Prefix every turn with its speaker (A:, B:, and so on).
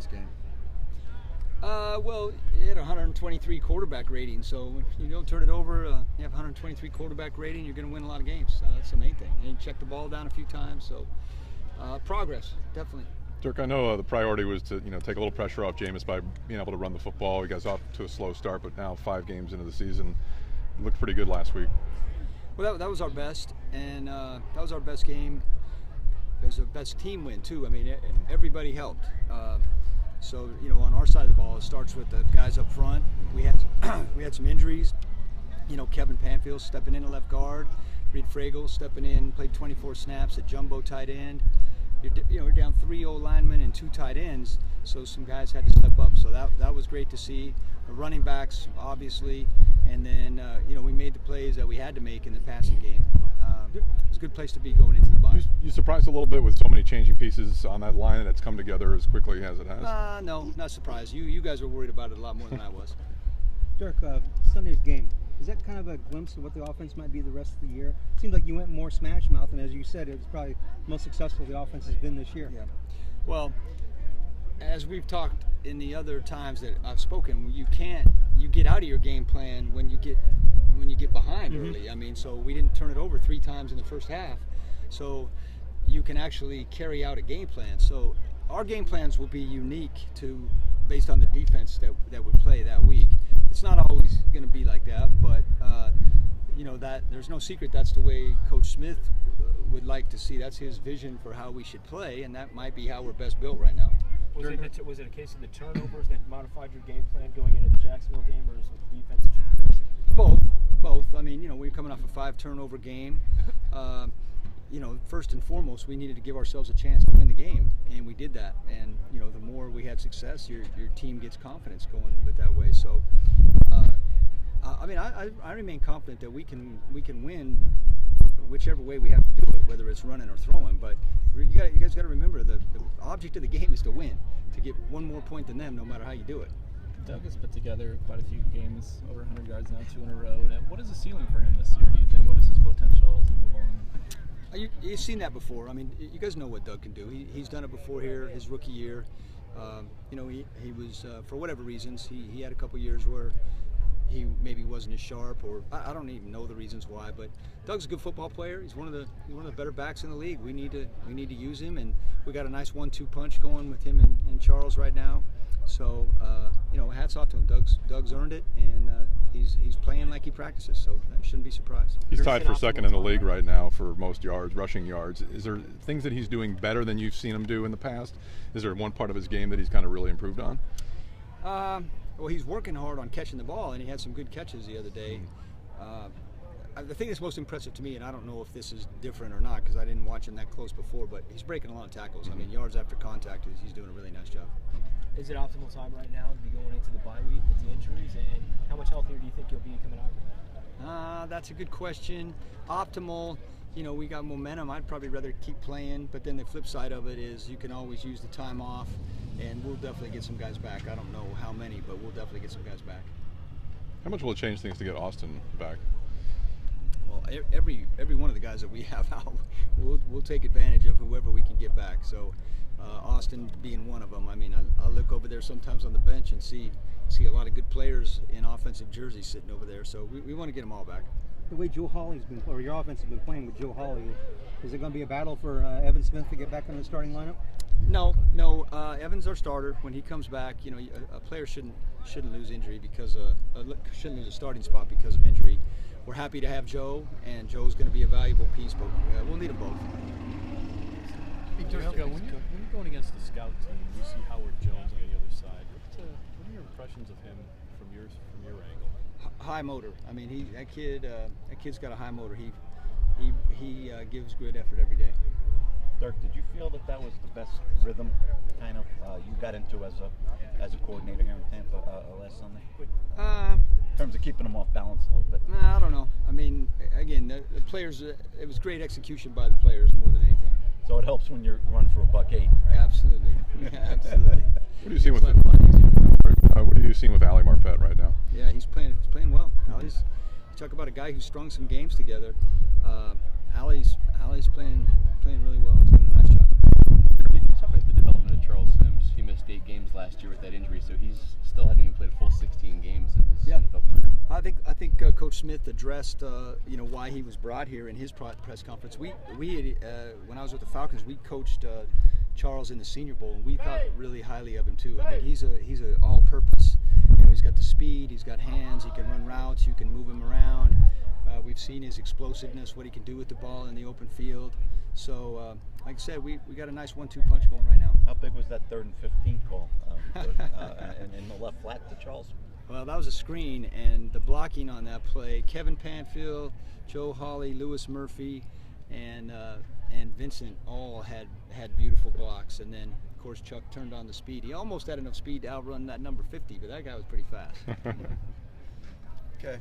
A: this game?
B: Well, it had a 123 quarterback rating, so when you don't turn it over, you have 123 quarterback rating, you're going to win a lot of games. That's the main thing. And you check the ball down a few times, so progress, definitely.
C: Dirk, I know the priority was to take a little pressure off Jameis by being able to run the football. You guys off to a slow start, but now 5 games into the season, it looked pretty good last week.
B: Well, that was our best, and that was our best game. It was the best team win too. I mean, everybody helped. So on our side of the ball, it starts with the guys up front. We had some injuries. Kevin Panfield stepping in at left guard, Reed Fragel stepping in, played 24 snaps at jumbo tight end. We're down 3 O-linemen and 2 tight ends, so some guys had to step up. So that was great to see. The running backs, obviously, and then we made the plays that we had to make in the passing game. It was a good place to be going into the bye.
C: You surprised a little bit with so many changing pieces on that line, and it's come together as quickly as it has?
B: No, not surprised. You guys were worried about it a lot more than I was.
D: Dirk, Sunday's game, is that kind of a glimpse of what the offense might be the rest of the year? It seems like you went more smash mouth, and as you said, it was probably the most successful the offense has been this year.
B: Yeah. Well, as we've talked in the other times that I've spoken, you get out of your game plan when you get behind early. I mean, so we didn't turn it over 3 times in the first half, so you can actually carry out a game plan. So our game plans will be unique based on the defense that we play that week. It's not always going to be like that, but that there's no secret that's the way Coach Smith would like to see. That's his vision for how we should play, and that might be how we're best built right now.
E: Was it a case of the turnovers that modified your game plan going into the Jacksonville game, or is it the defense that you faced?
B: Both. I mean, we're coming off a 5-turnover game. First and foremost, we needed to give ourselves a chance to win the game, and we did that. And the more we had success, your team gets confidence going with that way. So, I remain confident that we can win whichever way we have to do it, whether it's running or throwing. But you guys got to remember the object of the game is to win, to get 1 more point than them, no matter how you do it.
F: Doug has put together quite a few games, over 100 yards now, 2 in a row. What is the ceiling for him this year, do you think? What is his potential as he move on?
B: You've seen that before. I mean, you guys know what Doug can do. He's done it before here, his rookie year. He was, for whatever reasons, he had a couple years where he maybe wasn't as sharp, or I don't even know the reasons why. But Doug's a good football player. He's one of the better backs in the league. We need to use him, and we got a nice 1-2 punch going with him and Charles right now. So hats off to him. Doug's earned it, and he's playing like he practices. So I shouldn't be surprised.
C: He's tied for second in the league right now for most yards, rushing yards. Is there things that he's doing better than you've seen him do in the past? Is there one part of his game that he's kind of really improved on?
B: Well, he's working hard on catching the ball, and he had some good catches the other day. The thing that's most impressive to me, and I don't know if this is different or not because I didn't watch him that close before, but he's breaking a lot of tackles. I mean, yards after contact, he's doing a really nice job.
E: Is it optimal time right now to be going into the bye week with the injuries, and how much healthier do you think you'll be coming out of it?
B: That's a good question. Optimal, we got momentum. I'd probably rather keep playing, but then the flip side of it is you can always use the time off, and we'll definitely get some guys back. I don't know how many, but we'll definitely get some guys back.
C: How much will it change things to get Austin back?
B: Well, every one of the guys that we have out, we'll take advantage of whoever we can get back. So Austin being one of them. I mean, I look over there sometimes on the bench and see a lot of good players in offensive jerseys sitting over there. So we want to get them all back.
D: The way Joe Hawley's been, or your offense has been playing with Joe Hawley, is it going to be a battle for Evan Smith to get back in the starting lineup?
B: No. Evan's our starter. When he comes back, a player shouldn't lose injury shouldn't lose a starting spot because of injury. We're happy to have Joe, and Joe's going to be a valuable piece, but we'll need them both.
F: Hey, Dirk, when you're going against the scout team, you see Howard Jones on the other side. What are your impressions of him from your angle?
B: High motor. I mean, that kid's got a high motor. He gives good effort every day.
A: Dirk, did you feel that was the best rhythm kind of you got into as a coordinator here in Tampa last Sunday? In terms of keeping them off balance a little bit.
B: I don't know. I mean, again, the players. It was great execution by the players more than anything.
A: So it helps when you're running for $1.08, right?
B: Absolutely. Yeah, absolutely.
C: What are you seeing with Ali Marpet right now?
B: Yeah, he's playing well. Ali's, talk about a guy who strung some games together. Ali's playing really well. He's doing a nice job.
G: Somebody the development of Charles Sims. He missed 8 games last
B: Smith addressed, why he was brought here in his press conference. We when I was with the Falcons, we coached Charles in the Senior Bowl, and we thought really highly of him too. I mean, he's a all-purpose. He's got the speed, he's got hands, he can run routes, you can move him around. We've seen his explosiveness, what he can do with the ball in the open field. So, like I said, we got a nice 1-2 punch going right now.
A: How big was that 3rd and 15 call in the left flat to Charles?
B: Well, that was a screen, and the blocking on that play, Kevin Panfield, Joe Hawley, Lewis Murphy, and Vincent all had beautiful blocks. And then, of course, Chuck turned on the speed. He almost had enough speed to outrun that number 50, but that guy was pretty fast.
A: Okay.